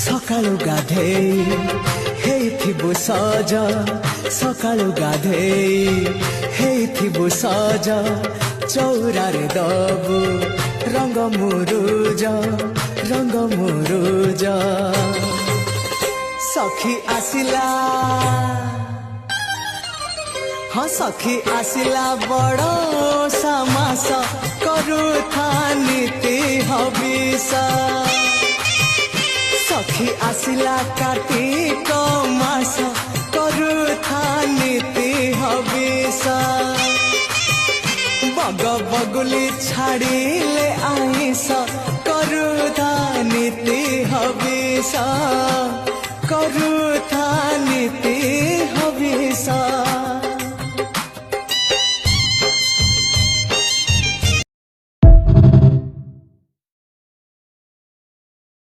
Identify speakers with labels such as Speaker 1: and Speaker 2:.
Speaker 1: सकाळु गाधेई हेइथिबु सज सकाळु गाधेई हेइथिबु सज चौरारे दबु रंग मुरुज सखी आसिला हाँ सखी आसिला बड़ समास करुथा नीति हबिष सखी आसिला कार्तिक मास करुथा नीति हबिष बग बगुली छाड़िले आइस करुथा नीति हबिष करू